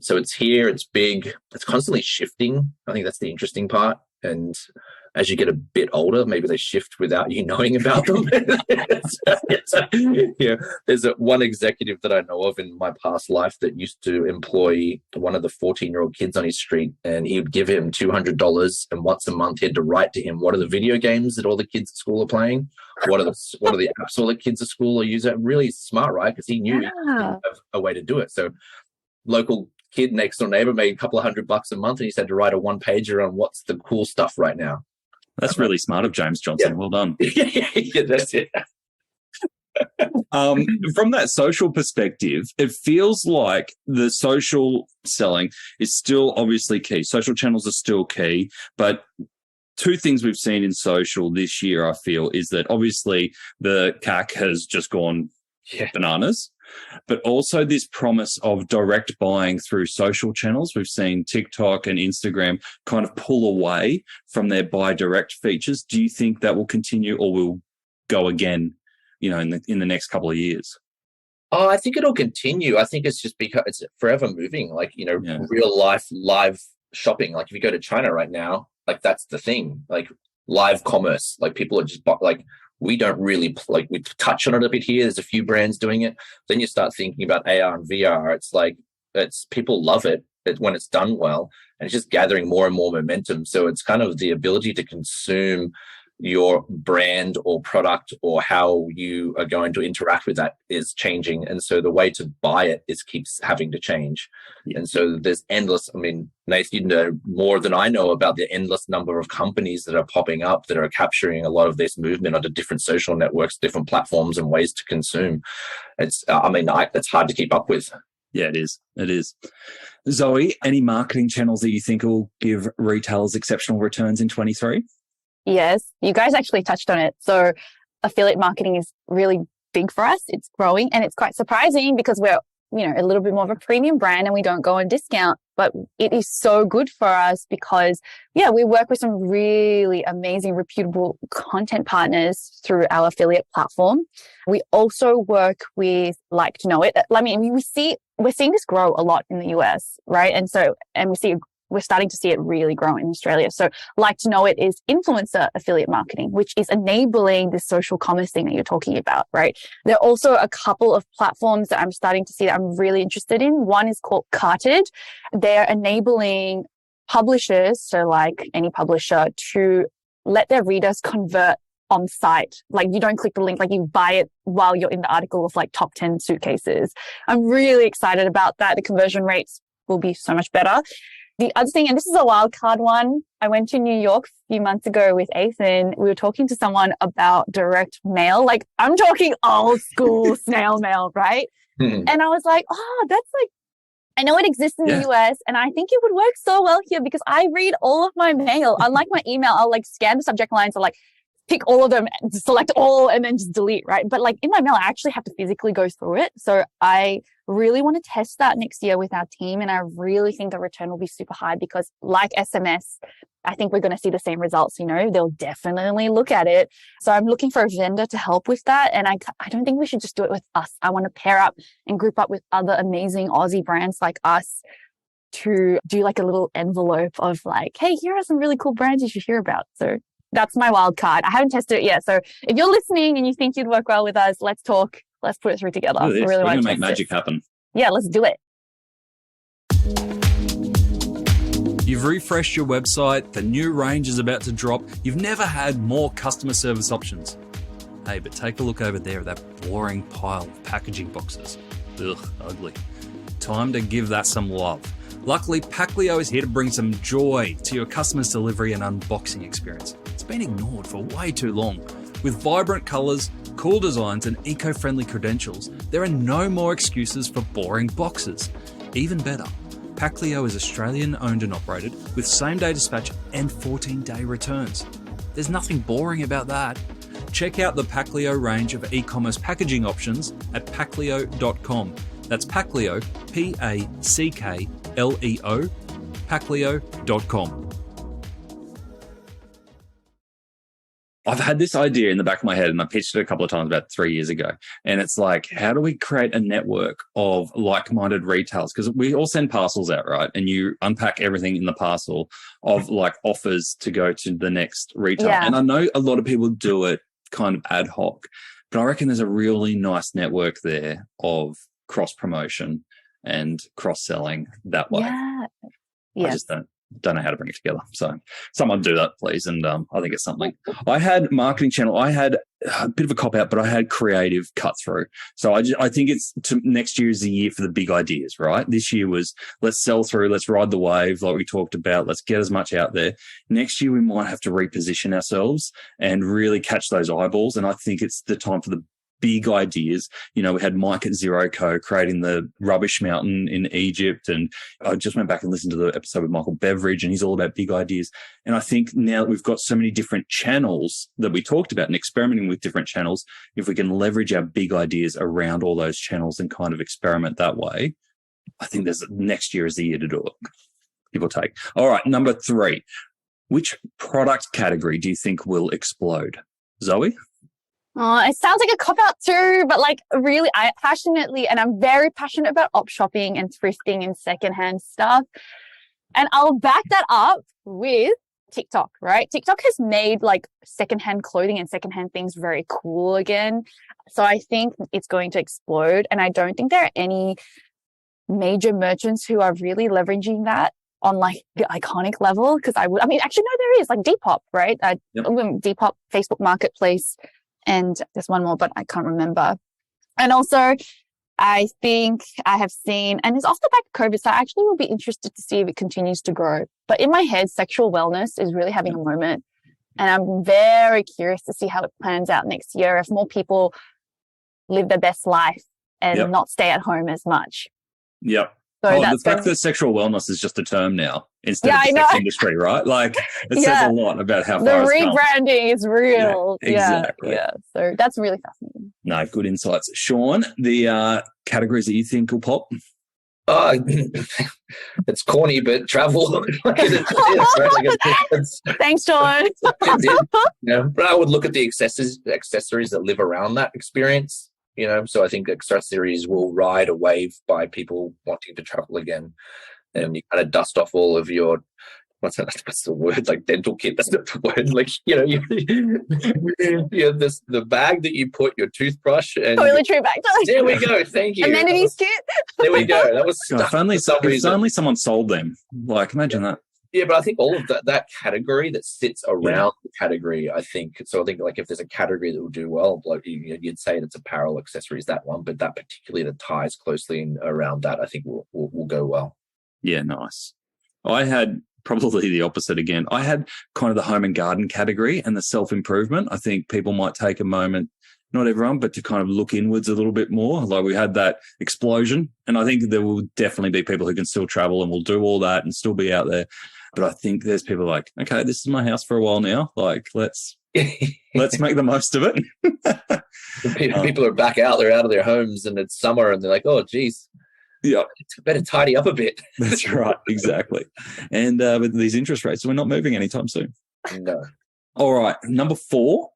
So it's here, it's big, it's constantly shifting. I think that's the interesting part. And as you get a bit older, maybe they shift without you knowing about them. There's one executive that I know of in my past life that used to employ one of the 14-year-old kids on his street, and he would give him $200, and once a month he had to write to him, what are the video games that all the kids at school are playing? What are the apps all the kids at school are using? Really smart, right? Because he knew he didn't have a way to do it. So local kid next door neighbor made a couple of $100 a month, and he had to write a one-pager on what's the cool stuff right now. That's really smart of James Johnson. Yeah. Well done. Yeah, that's it. From that social perspective, it feels like the social selling is still obviously key. Social channels are still key, but two things we've seen in social this year, I feel, is that obviously the CAC has just gone bananas, but also this promise of direct buying through social channels. We've seen TikTok and Instagram kind of pull away from their buy direct features. Do you think that will continue or will go again, in the next couple of years? Oh, I think it'll continue. I think it's just because it's forever moving, real life live shopping. Like if you go to China right now, like that's the thing, like live commerce, like people are just we don't really we touch on it a bit here. There's a few brands doing it. Then you start thinking about AR and VR. It's people love it when it's done well, and it's just gathering more and more momentum. So it's kind of the ability to consume your brand or product or how you are going to interact with that is changing. And so the way to buy it keeps having to change. Yeah. And so there's endless, Nath, you know more than I know about the endless number of companies that are popping up that are capturing a lot of this movement onto different social networks, different platforms and ways to consume. It's hard to keep up with. Yeah, it is. It is. Zoe, any marketing channels that you think will give retailers exceptional returns in 23? Yes, you guys actually touched on it. So affiliate marketing is really big for us. It's growing and it's quite surprising because we're, a little bit more of a premium brand and we don't go on discount, but it is so good for us because, we work with some really amazing, reputable content partners through our affiliate platform. We also work with Like to Know It. We're seeing this grow a lot in the US, right? And we're starting to see it really grow in Australia. So Like to Know It is influencer affiliate marketing, which is enabling this social commerce thing that you're talking about, right? There are also a couple of platforms that I'm starting to see that I'm really interested in. One is called Carted. They're enabling publishers, so like any publisher, to let their readers convert on site. Like you don't click the link, like you buy it while you're in the article of like top 10 suitcases. I'm really excited about that. The conversion rates will be so much better. The other thing, and this is a wild card one, I went to New York a few months ago with Ethan. We were talking to someone about direct mail. Like I'm talking old school snail mail, right? And I was like, that's I know it exists in the US and I think it would work so well here because I read all of my mail. Unlike my email, I'll scan the subject lines or pick all of them, select all and then just delete, right? But in my mail, I actually have to physically go through it. So I really want to test that next year with our team. And I really think the return will be super high because like SMS, I think we're going to see the same results. They'll definitely look at it. So I'm looking for a vendor to help with that. And I don't think we should just do it with us. I want to pair up and group up with other amazing Aussie brands like us to do a little envelope of hey, here are some really cool brands you should hear about. So that's my wild card. I haven't tested it yet. So if you're listening and you think you'd work well with us, let's talk. Let's put it through together. We're going to make magic happen. Yeah, let's do it. You've refreshed your website. The new range is about to drop. You've never had more customer service options. Hey, but take a look over there at that boring pile of packaging boxes. Ugh, ugly. Time to give that some love. Luckily, Packleo is here to bring some joy to your customers' delivery and unboxing experience. It's been ignored for way too long. With vibrant colours, cool designs and eco-friendly credentials, there are no more excuses for boring boxes. Even better, Packleo is Australian owned and operated with same-day dispatch and 14-day returns. There's nothing boring about that. Check out the Packleo range of e-commerce packaging options at packleo.com. That's Packleo, P-A-C-K-L-E-O, packleo.com. I've had this idea in the back of my head and I pitched it a couple of times about 3 years ago. And it's how do we create a network of like-minded retailers? Because we all send parcels out, right? And you unpack everything in the parcel of offers to go to the next retailer. Yeah. And I know a lot of people do it kind of ad hoc, but I reckon there's a really nice network there of cross-promotion and cross-selling that way. Yeah. I just don't know how to bring it together. So someone do that, please. And I think it's something. I had marketing channel. I had a bit of a cop out, but I had creative cut through. So I think next year is the year for the big ideas, right? This year was let's sell through, let's ride the wave like we talked about. Let's get as much out there. Next year, we might have to reposition ourselves and really catch those eyeballs. And I think it's the time for the big ideas. You know, we had Mike at Zero Co creating the rubbish mountain in Egypt. And I just went back and listened to the episode with Michael Beveridge, and he's all about big ideas. And I think now that we've got so many different channels that we talked about and experimenting with different channels, if we can leverage our big ideas around all those channels and kind of experiment that way, I think next year is the year to do it. Give or take. All right, number 3. Which product category do you think will explode? Zoe? It sounds like a cop-out too, but like really, I'm very passionate about op shopping and thrifting and secondhand stuff. And I'll back that up with TikTok, right? TikTok has made like secondhand clothing and secondhand things very cool again. So I think it's going to explode. And I don't think there are any major merchants who are really leveraging that on like the iconic level. Actually, no, there is like Depop, right? Depop, Facebook Marketplace, and there's one more, but I can't remember. And also, I think I have seen, and it's off the back of COVID, so I actually will be interested to see if it continues to grow. But in my head, sexual wellness is really having a moment. And I'm very curious to see how it plans out next year if more people live their best life and not stay at home as much. Yep. So the fact that sexual wellness is just a term now instead of the sex industry, right? Like it says a lot about how far it's come. The rebranding is real. Yeah, exactly. Yeah. So that's really fascinating. No, good insights. Shaun, the categories that you think will pop? It's corny, but travel. Thanks, Shaun. But I would look at the accessories that live around that experience. You know, so I think accessories will ride a wave by people wanting to travel again, and you kind of dust off all of your what's the word, like dental kit. That's not the word. Like the bag that you put your toothbrush and toiletry bag. There we go. Thank you. Amenities kit. There we go. That was if only someone sold them. Like imagine that. Yeah, but I think all of that category that sits around the category, I think like if there's a category that will do well, like you'd say it's apparel, accessories, that one, but that particularly that ties closely in around that, I think will go well. Yeah, nice. I had probably the opposite again. I had kind of the home and garden category and the self-improvement. I think people might take a moment, not everyone, but to kind of look inwards a little bit more. Like we had that explosion, and I think there will definitely be people who can still travel and will do all that and still be out there. But I think there's people like, okay, this is my house for a while now. Like, let's make the most of it. People are back out. They're out of their homes and it's summer and they're like, oh, geez. Yeah, it's better tidy up a bit. That's right. Exactly. And with these interest rates, we're not moving anytime soon. No. All right. Number 4,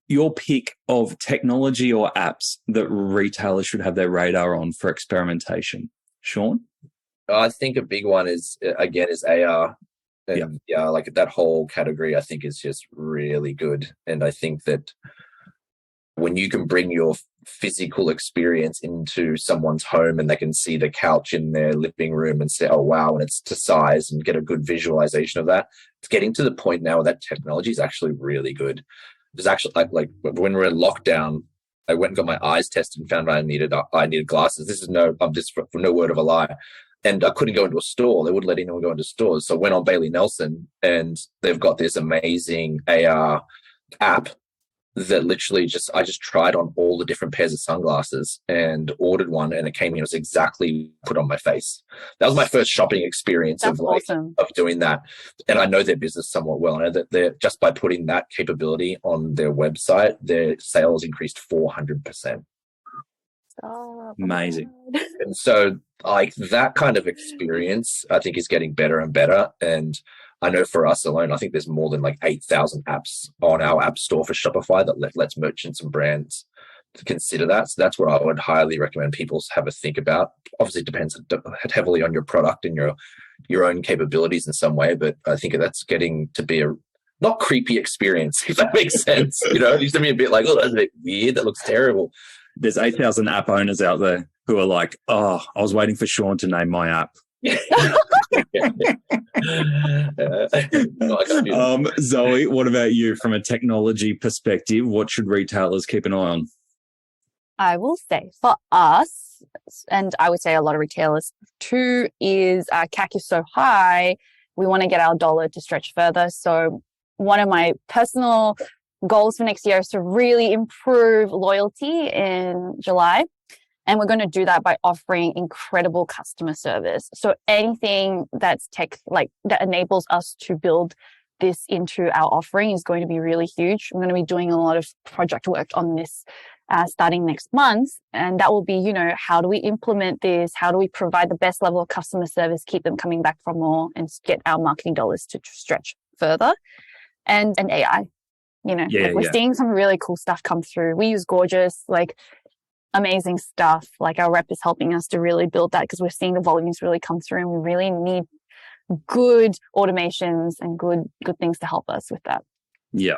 your pick of technology or apps that retailers should have their radar on for experimentation. Shaun? I think a big one is AR. And like that whole category, I think is just really good. And I think that when you can bring your physical experience into someone's home and they can see the couch in their living room and say, oh, wow, and it's to size and get a good visualization of that. It's getting to the point now where that technology is actually really good. There's actually like when we're in lockdown, I went and got my eyes tested and found I needed glasses. I'm just for no word of a lie. And I couldn't go into a store. They wouldn't let anyone go into stores. So I went on Bailey Nelson and they've got this amazing AR app that literally I just tried on all the different pairs of sunglasses and ordered one and it came in. It was exactly put on my face. That was my first shopping experience of doing that. And I know their business somewhat well. I know that they're just by putting that capability on their website, their sales increased 400%. Oh, amazing. And so like that kind of experience, I think is getting better and better. And I know for us alone, I think there's more than like 8,000 apps on our app store for Shopify that lets merchants and brands to consider that. So that's what I would highly recommend people have a think about. Obviously, it depends heavily on your product and your own capabilities in some way, but I think that's getting to be a not creepy experience, if that makes sense. It used to be a bit like, oh, that's a bit weird. That looks terrible. There's 8,000 app owners out there who are like, oh, I was waiting for Shaun to name my app. Zoe, what about you from a technology perspective? What should retailers keep an eye on? I will say for us, and I would say a lot of retailers too, is CAC is so high. We want to get our dollar to stretch further. So one of my personal goals for next year is to really improve loyalty in July. And we're going to do that by offering incredible customer service. So anything that's tech, like that enables us to build this into our offering is going to be really huge. We're going to be doing a lot of project work on this starting next month. And that will be, you know, how do we implement this? How do we provide the best level of customer service, keep them coming back for more, and get our marketing dollars to stretch further? And AI, you know, we're seeing some really cool stuff come through. We use Gorgeous, like amazing stuff. Like our rep is helping us to really build that because we're seeing the volumes really come through, and we really need good automations and good things to help us with that. Yeah.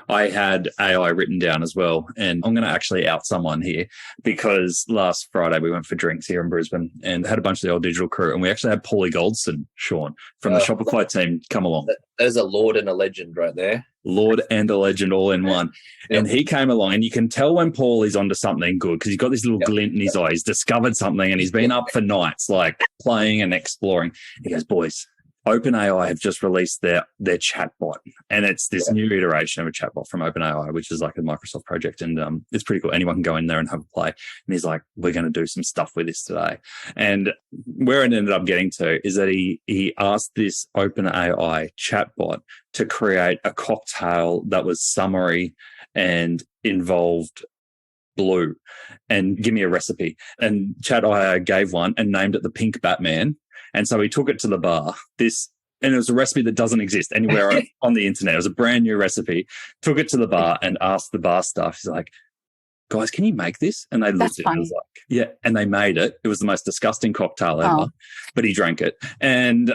I had AI written down as well, and I'm going to actually out someone here because last Friday we went for drinks here in Brisbane and had a bunch of the old digital crew, and we actually had Paulie Goldson, Shaun, from the Shopify team come along. There's a lord and a legend right there. Lord and a legend all in one. Yep. And he came along, and you can tell when Paulie's onto something good because he's got this little glint in his eye. He's discovered something, and he's been up for nights, like playing and exploring. He goes, boys, OpenAI have just released their chatbot, and it's this new iteration of a chatbot from OpenAI, which is like a Microsoft project, and it's pretty cool. Anyone can go in there and have a play. And he's like, we're going to do some stuff with this today. And where it ended up getting to is that he asked this OpenAI chatbot to create a cocktail that was summery and involved blue, and give me a recipe. And ChatAI gave one and named it the Pink Batman. And so he took it to the bar. And it was a recipe that doesn't exist anywhere on the internet. It was a brand new recipe. Took it to the bar and asked the bar staff, he's like, guys, can you make this? And they looked at it and was like, yeah. And they made it. It was the most disgusting cocktail ever, but he drank it.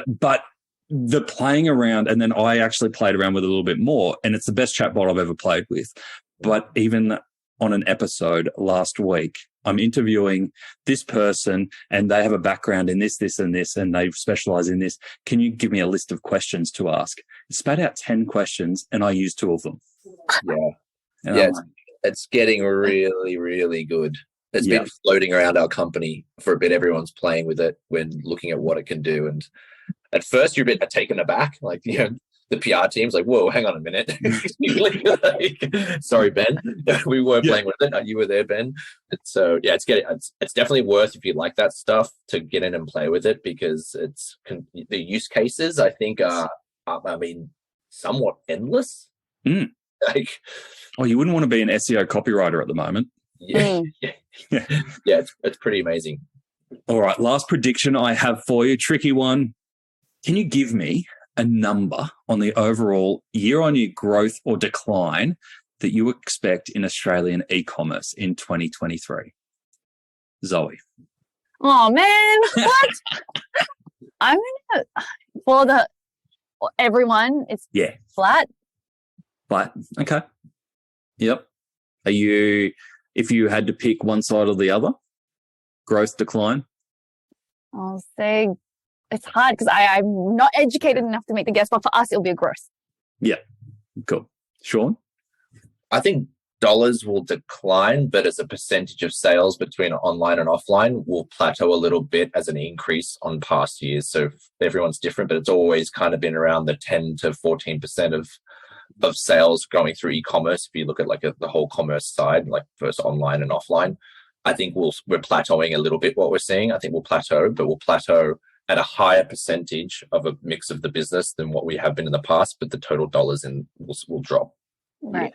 But the playing around, and then I actually played around with it a little bit more, and it's the best chatbot I've ever played with. But even on an episode last week, I'm interviewing this person and they have a background in this, and this, and they specialize in this. Can you give me a list of questions to ask? It spat out 10 questions and I used 2 of them. Yeah. It's getting really, really good. It's been floating around our company for a bit. Everyone's playing with it when looking at what it can do. And at first you're a bit taken aback, like, you know, the PR team's like, whoa, hang on a minute. Sorry, Ben. We were playing with it. You were there, Ben. So it's definitely worth, if you like that stuff, to get in and play with it, because the use cases, I think, are somewhat endless. Like, you wouldn't want to be an SEO copywriter at the moment. It's pretty amazing. All right, last prediction I have for you, tricky one. Can you give me a number on the overall year-on-year growth or decline that you expect in Australian e-commerce in 2023? Zoe. Oh man, what? I'm gonna everyone. It's flat. Flat. Okay. Yep. If you had to pick one side or the other, growth, decline? I'll say it's hard because I'm not educated enough to make the guess, but for us, it'll be a growth. Yeah. Cool. Shaun? I think dollars will decline, but as a percentage of sales between online and offline will plateau a little bit as an increase on past years. So everyone's different, but it's always kind of been around the 10 to 14% of sales going through e-commerce. If you look at like the whole commerce side, like first online and offline, I think we're plateauing a little bit. What we're seeing, I think we'll plateau, but we'll plateau at a higher percentage of a mix of the business than what we have been in the past, but the total dollars will drop. Right.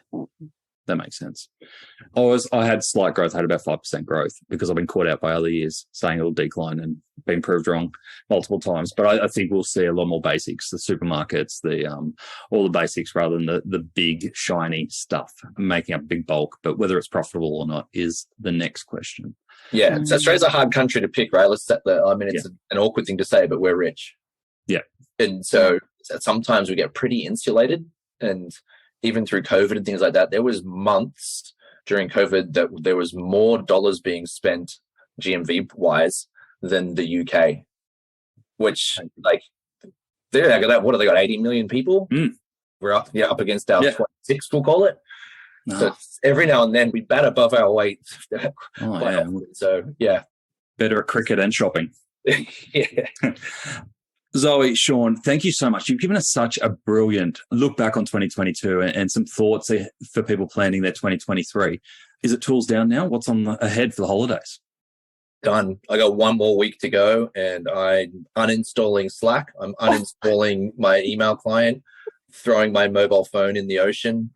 That makes sense. I had slight growth. I had about 5% growth because I've been caught out by other years saying it'll decline and been proved wrong multiple times. But I think we'll see a lot more basics, the supermarkets, all the basics rather than the big shiny stuff making up a big bulk. But whether it's profitable or not is the next question. Yeah, so Australia's a hard country to pick, right? It's an awkward thing to say, but we're rich. Yeah. And so sometimes we get pretty insulated, and even through COVID and things like that, there was months during COVID that there was more dollars being spent GMV wise than the UK, which what have they got? 80 million people. We're up against our 26, we'll call it. So every now and then we bat above our weight. So better at cricket and shopping. Yeah. Zoe, Shaun, thank you so much. You've given us such a brilliant look back on 2022 and some thoughts for people planning their 2023. Is it tools down now? What's on ahead for the holidays? Done. I got one more week to go, and I'm uninstalling Slack. I'm uninstalling my email client, throwing my mobile phone in the ocean,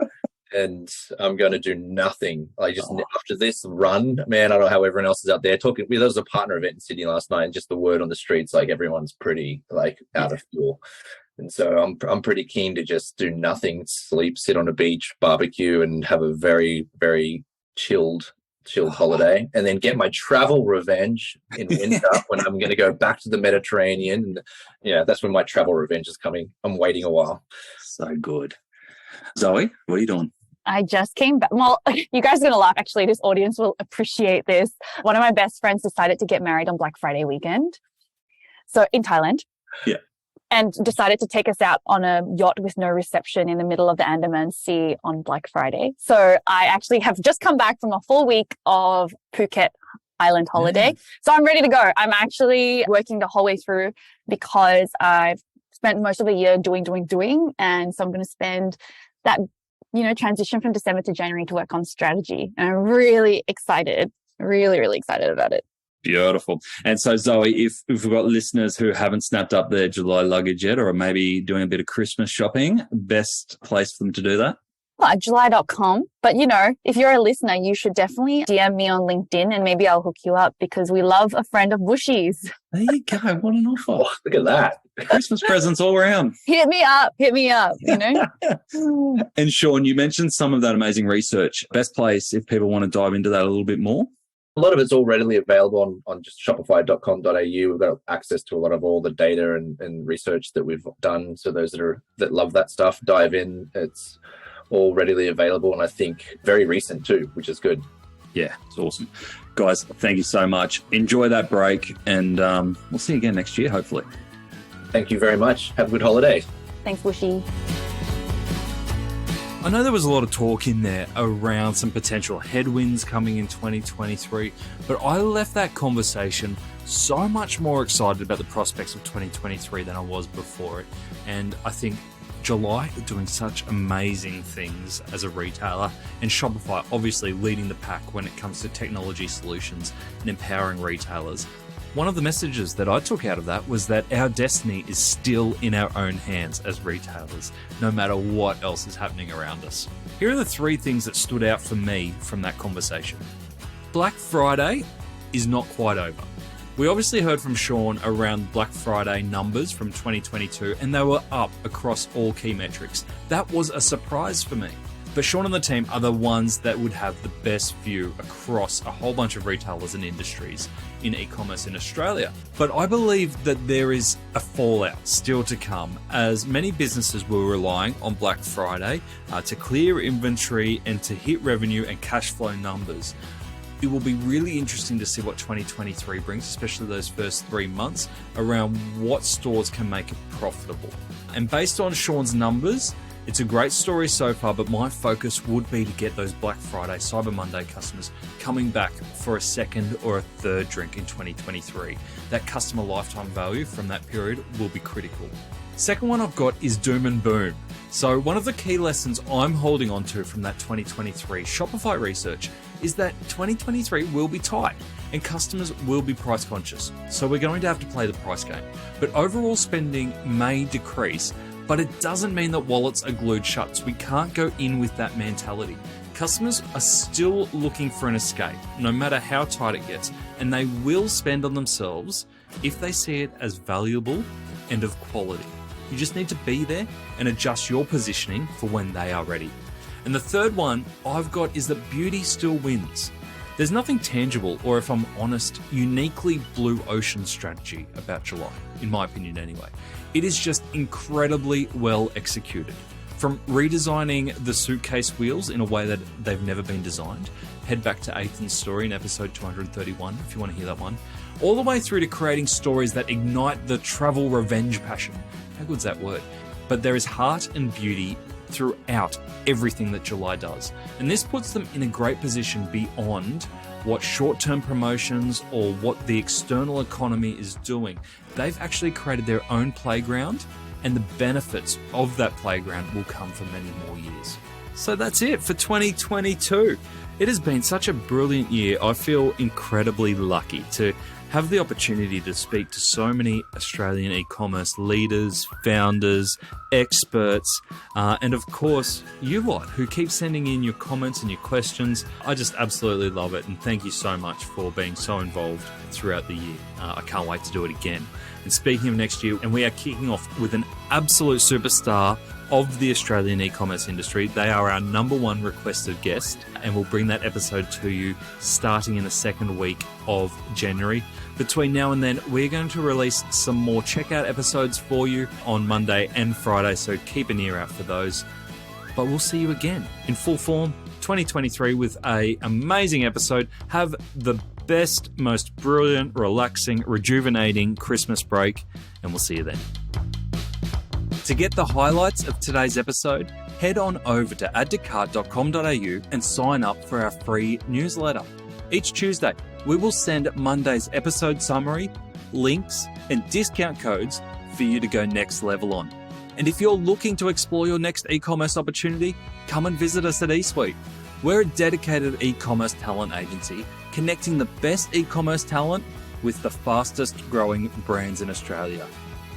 and I'm going to do nothing. After this run, man, I don't know how everyone else is out there talking. There was a partner event in Sydney last night, and just the word on the streets, like everyone's pretty out of fuel. And so I'm pretty keen to just do nothing, sleep, sit on a beach, barbecue, and have a very, very chilled holiday, and then get my travel revenge in winter when I'm going to go back to the Mediterranean. And yeah, that's when my travel revenge is coming. I'm waiting a while. So good. Zoe, what are you doing? I just came back. Well, you guys are going to laugh. Actually, this audience will appreciate this. One of my best friends decided to get married on Black Friday weekend. So in Thailand. Yeah. And decided to take us out on a yacht with no reception in the middle of the Andaman Sea on Black Friday. So I actually have just come back from a full week of Phuket Island holiday. So I'm ready to go. I'm actually working the whole way through because I've spent most of the year doing. And so I'm going to spend that, transition from December to January to work on strategy. And I'm really excited, really excited about it. Beautiful. And so, Zoe, if we've got listeners who haven't snapped up their July luggage yet, or maybe doing a bit of Christmas shopping, best place for them to do that? Well, July.com. But, if you're a listener, you should definitely DM me on LinkedIn and maybe I'll hook you up because we love a friend of Bushy's. There you go. What an offer. Oh, look at that. Christmas presents all around. Hit me up, And Shaun, you mentioned some of that amazing research. Best place if people want to dive into that a little bit more? A lot of it's all readily available on just shopify.com.au. We've got access to a lot of all the data and research that we've done. So those that love that stuff, dive in. It's all readily available, and I think very recent too, which is good. Yeah, it's awesome. Guys, thank you so much. Enjoy that break, and we'll see you again next year, hopefully. Thank you very much. Have a good holiday. Thanks, Bushy. I know there was a lot of talk in there around some potential headwinds coming in 2023, but I left that conversation so much more excited about the prospects of 2023 than I was before it. And I think July are doing such amazing things as a retailer, and Shopify obviously leading the pack when it comes to technology solutions and empowering retailers. One of the messages that I took out of that was that our destiny is still in our own hands as retailers, no matter what else is happening around us. Here are the 3 things that stood out for me from that conversation. Black Friday is not quite over. We obviously heard from Shaun around Black Friday numbers from 2022, and they were up across all key metrics. That was a surprise for me. But Shaun and the team are the ones that would have the best view across a whole bunch of retailers and industries in e-commerce in Australia. But I believe that there is a fallout still to come, as many businesses were relying on Black Friday to clear inventory and to hit revenue and cash flow numbers. It will be really interesting to see what 2023 brings, especially those first 3 months, around what stores can make it profitable. And based on Shaun's numbers, it's a great story so far, but my focus would be to get those Black Friday, Cyber Monday customers coming back for a second or a third drink in 2023. That customer lifetime value from that period will be critical. Second one I've got is doom and boom. So one of the key lessons I'm holding on to from that 2023 Shopify research is that 2023 will be tight and customers will be price conscious. So we're going to have to play the price game. But overall spending may decrease, but it doesn't mean that wallets are glued shut. So we can't go in with that mentality. Customers are still looking for an escape, no matter how tight it gets, and they will spend on themselves if they see it as valuable and of quality. You just need to be there and adjust your positioning for when they are ready. And the third one I've got is that beauty still wins. There's nothing tangible, or if I'm honest, uniquely blue ocean strategy about July, in my opinion anyway. It is just incredibly well executed. From redesigning the suitcase wheels in a way that they've never been designed, head back to Ethan's story in episode 231 if you want to hear that one, all the way through to creating stories that ignite the travel revenge passion. How good's that word? But there is heart and beauty throughout everything that July does. And this puts them in a great position beyond what short-term promotions or what the external economy is doing. They've actually created their own playground, and the benefits of that playground will come for many more years. So that's it for 2022. It has been such a brilliant year. I feel incredibly lucky to have the opportunity to speak to so many Australian e-commerce leaders, founders, experts, and of course, you lot who keep sending in your comments and your questions. I just absolutely love it, and thank you so much for being so involved throughout the year. I can't wait to do it again. And speaking of next year, and we are kicking off with an absolute superstar of the Australian e-commerce industry. They are our number one requested guest, and we'll bring that episode to you starting in the second week of January. Between now and then, we're going to release some more checkout episodes for you on Monday and Friday, so keep an ear out for those. But we'll see you again in full form 2023 with an amazing episode. Have the best, most brilliant, relaxing, rejuvenating Christmas break, and we'll see you then. To get the highlights of today's episode, head on over to addtocart.com.au and sign up for our free newsletter. Each Tuesday, we will send Monday's episode summary, links, and discount codes for you to go next level on. And if you're looking to explore your next e-commerce opportunity, come and visit us at eSuite. We're a dedicated e-commerce talent agency connecting the best e-commerce talent with the fastest growing brands in Australia.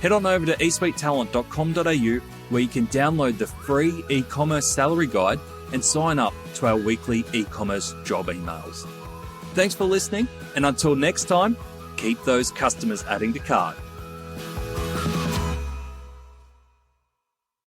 Head on over to eSuiteTalent.com.au where you can download the free e-commerce salary guide and sign up to our weekly e-commerce job emails. Thanks for listening, and until next time, keep those customers adding to cart.